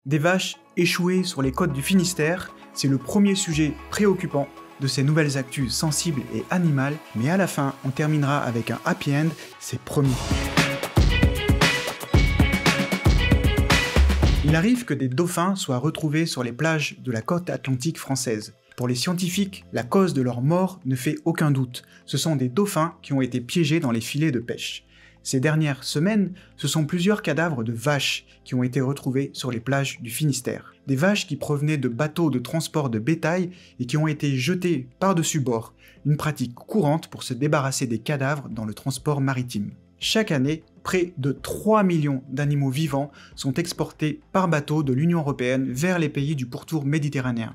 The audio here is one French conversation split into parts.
Des vaches échouées sur les côtes du Finistère, c'est le premier sujet préoccupant de ces nouvelles actus sensibles et animales, mais à la fin, on terminera avec un happy end, c'est promis. Il arrive que des dauphins soient retrouvés sur les plages de la côte atlantique française. Pour les scientifiques, la cause de leur mort ne fait aucun doute. Ce sont des dauphins qui ont été piégés dans les filets de pêche. Ces dernières semaines, ce sont plusieurs cadavres de vaches qui ont été retrouvés sur les plages du Finistère. Des vaches qui provenaient de bateaux de transport de bétail et qui ont été jetées par-dessus bord, une pratique courante pour se débarrasser des cadavres dans le transport maritime. Chaque année, près de 3 millions d'animaux vivants sont exportés par bateau de l'Union européenne vers les pays du pourtour méditerranéen.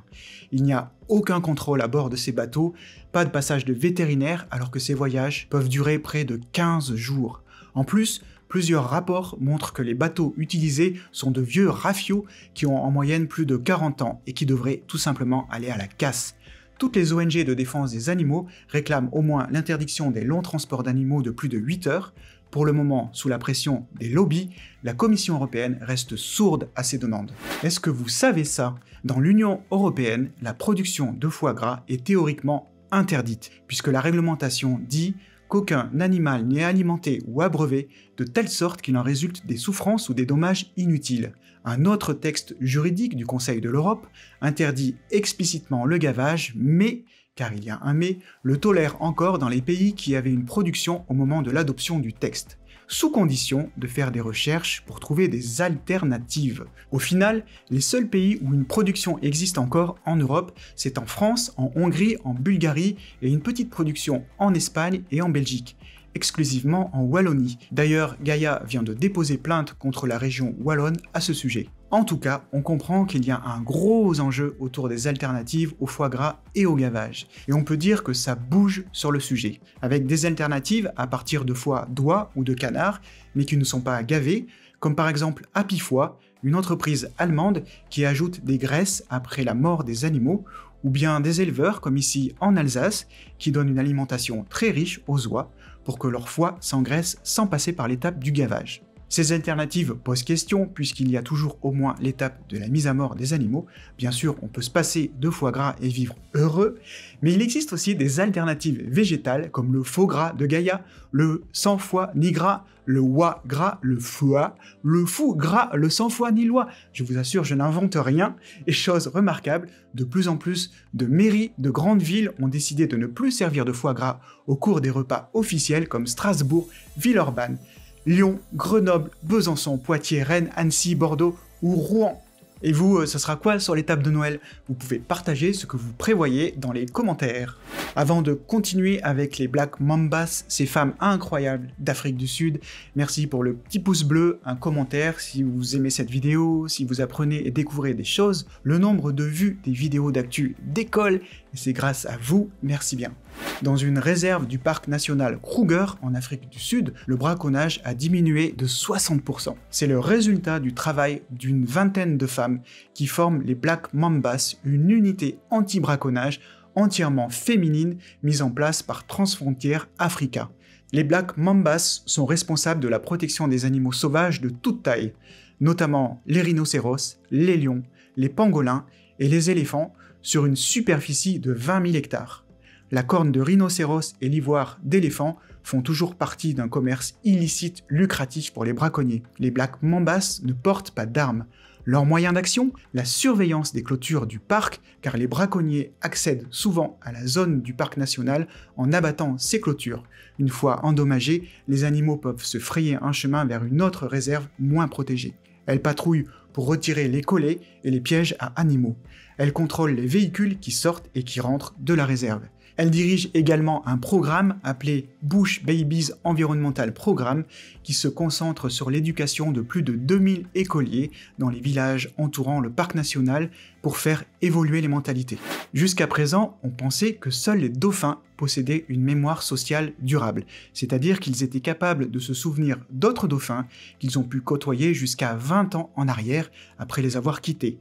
Il n'y a aucun contrôle à bord de ces bateaux, pas de passage de vétérinaire alors que ces voyages peuvent durer près de 15 jours. En plus, plusieurs rapports montrent que les bateaux utilisés sont de vieux rafiaux qui ont en moyenne plus de 40 ans et qui devraient tout simplement aller à la casse. Toutes les ONG de défense des animaux réclament au moins l'interdiction des longs transports d'animaux de plus de 8 heures. Pour le moment, sous la pression des lobbies, la Commission européenne reste sourde à ces demandes. Est-ce que vous savez ça? Dans l'Union européenne, la production de foie gras est théoriquement interdite, puisque la réglementation dit qu'aucun animal n'est alimenté ou abreuvé de telle sorte qu'il en résulte des souffrances ou des dommages inutiles. Un autre texte juridique du Conseil de l'Europe interdit explicitement le gavage, mais, car il y a un mais, le tolère encore dans les pays qui avaient une production au moment de l'adoption du texte, sous condition de faire des recherches pour trouver des alternatives. Au final, les seuls pays où une production existe encore en Europe, c'est en France, en Hongrie, en Bulgarie et une petite production en Espagne et en Belgique, exclusivement en Wallonie. D'ailleurs, Gaïa vient de déposer plainte contre la région wallonne à ce sujet. En tout cas, on comprend qu'il y a un gros enjeu autour des alternatives au foie gras et au gavage. Et on peut dire que ça bouge sur le sujet, avec des alternatives à partir de foie d'oie ou de canard, mais qui ne sont pas gavés, comme par exemple Happy Foie, une entreprise allemande qui ajoute des graisses après la mort des animaux, ou bien des éleveurs, comme ici en Alsace, qui donnent une alimentation très riche aux oies pour que leur foie s'engraisse sans passer par l'étape du gavage. Ces alternatives posent question puisqu'il y a toujours au moins l'étape de la mise à mort des animaux. Bien sûr, on peut se passer de foie gras et vivre heureux, mais il existe aussi des alternatives végétales comme le faux gras de Gaïa, le sans foie ni gras, le oie gras, le foie, le fou gras, le sans foie ni loi. Je vous assure, je n'invente rien. Et chose remarquable, de plus en plus de mairies de grandes villes ont décidé de ne plus servir de foie gras au cours des repas officiels comme Strasbourg, Villeurbanne, Lyon, Grenoble, Besançon, Poitiers, Rennes, Annecy, Bordeaux ou Rouen. Et vous, ce sera quoi sur l'étape de Noël? Vous pouvez partager ce que vous prévoyez dans les commentaires. Avant de continuer avec les Black Mambas, ces femmes incroyables d'Afrique du Sud, merci pour le petit pouce bleu, un commentaire si vous aimez cette vidéo, si vous apprenez et découvrez des choses. Le nombre de vues des vidéos d'actu décolle et c'est grâce à vous, merci bien. Dans une réserve du parc national Kruger en Afrique du Sud, le braconnage a diminué de 60%. C'est le résultat du travail d'une vingtaine de femmes qui forment les Black Mambas, une unité anti-braconnage entièrement féminine mise en place par Transfrontières Africa. Les Black Mambas sont responsables de la protection des animaux sauvages de toute taille, notamment les rhinocéros, les lions, les pangolins et les éléphants sur une superficie de 20 000 hectares. La corne de rhinocéros et l'ivoire d'éléphant font toujours partie d'un commerce illicite lucratif pour les braconniers. Les Black Mambas ne portent pas d'armes. Leur moyen d'action? La surveillance des clôtures du parc, car les braconniers accèdent souvent à la zone du parc national en abattant ces clôtures. Une fois endommagés, les animaux peuvent se frayer un chemin vers une autre réserve moins protégée. Elles patrouillent pour retirer les collets et les pièges à animaux. Elles contrôlent les véhicules qui sortent et qui rentrent de la réserve. Elle dirige également un programme appelé Bush Babies Environmental Programme qui se concentre sur l'éducation de plus de 2000 écoliers dans les villages entourant le parc national pour faire évoluer les mentalités. Jusqu'à présent, on pensait que seuls les dauphins possédaient une mémoire sociale durable, c'est-à-dire qu'ils étaient capables de se souvenir d'autres dauphins qu'ils ont pu côtoyer jusqu'à 20 ans en arrière après les avoir quittés.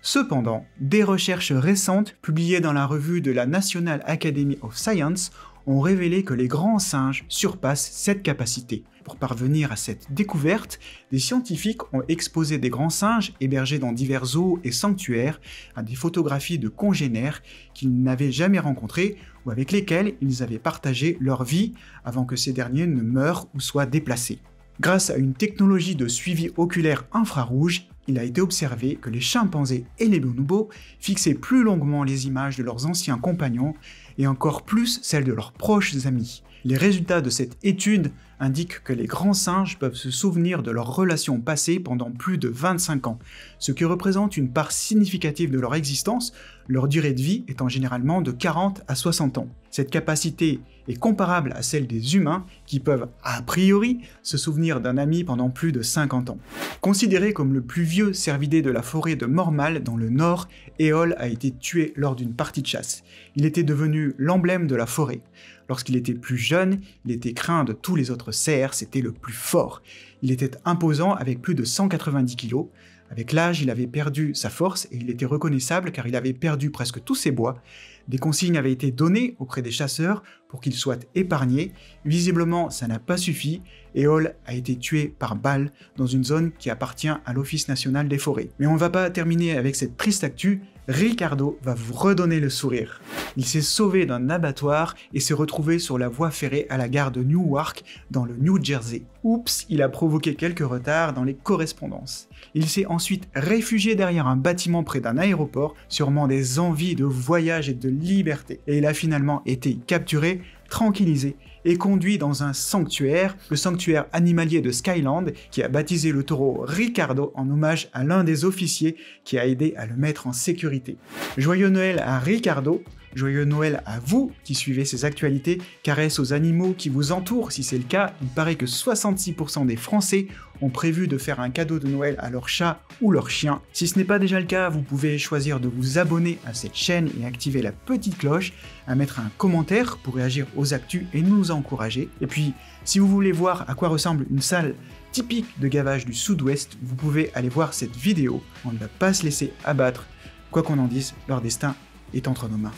Cependant, des recherches récentes publiées dans la revue de la National Academy of Science ont révélé que les grands singes surpassent cette capacité. Pour parvenir à cette découverte, des scientifiques ont exposé des grands singes hébergés dans divers zoos et sanctuaires à des photographies de congénères qu'ils n'avaient jamais rencontrés ou avec lesquels ils avaient partagé leur vie avant que ces derniers ne meurent ou soient déplacés. Grâce à une technologie de suivi oculaire infrarouge, il a été observé que les chimpanzés et les bonobos fixaient plus longuement les images de leurs anciens compagnons et encore plus celles de leurs proches amis. Les résultats de cette étude indiquent que les grands singes peuvent se souvenir de leurs relations passées pendant plus de 25 ans, ce qui représente une part significative de leur existence, leur durée de vie étant généralement de 40 à 60 ans. Cette capacité est comparable à celle des humains qui peuvent, a priori, se souvenir d'un ami pendant plus de 50 ans. Considéré comme le plus vieux cervidé de la forêt de Mormal dans le nord, Éole a été tué lors d'une partie de chasse. Il était devenu l'emblème de la forêt. Lorsqu'il était plus jeune, il était craint de tous les autres cerfs, c'était le plus fort. Il était imposant avec plus de 190 kg. Avec l'âge, il avait perdu sa force et il était reconnaissable car il avait perdu presque tous ses bois. Des consignes avaient été données auprès des chasseurs pour qu'ils soient épargnés. Visiblement, ça n'a pas suffi. Éole a été tué par balle dans une zone qui appartient à l'Office national des forêts. Mais on ne va pas terminer avec cette triste actu. Ricardo va vous redonner le sourire. Il s'est sauvé d'un abattoir et s'est retrouvé sur la voie ferrée à la gare de Newark, dans le New Jersey. Oups, il a provoqué quelques retards dans les correspondances. Il s'est ensuite réfugié derrière un bâtiment près d'un aéroport, sûrement des envies de voyage et de liberté. Et il a finalement été capturé, tranquillisé et conduit dans un sanctuaire, le sanctuaire animalier de Skyland, qui a baptisé le taureau Ricardo en hommage à l'un des officiers qui a aidé à le mettre en sécurité. Joyeux Noël à Ricardo, joyeux Noël à vous qui suivez ces actualités, caresse aux animaux qui vous entourent si c'est le cas. Il paraît que 66% des Français ont prévu de faire un cadeau de Noël à leur chat ou leur chien. Si ce n'est pas déjà le cas, vous pouvez choisir de vous abonner à cette chaîne et activer la petite cloche, à mettre un commentaire pour réagir aux actus et nous encourager. Et puis, si vous voulez voir à quoi ressemble une salle typique de gavage du sud-ouest, vous pouvez aller voir cette vidéo. On ne va pas se laisser abattre. Quoi qu'on en dise, leur destin est entre nos mains.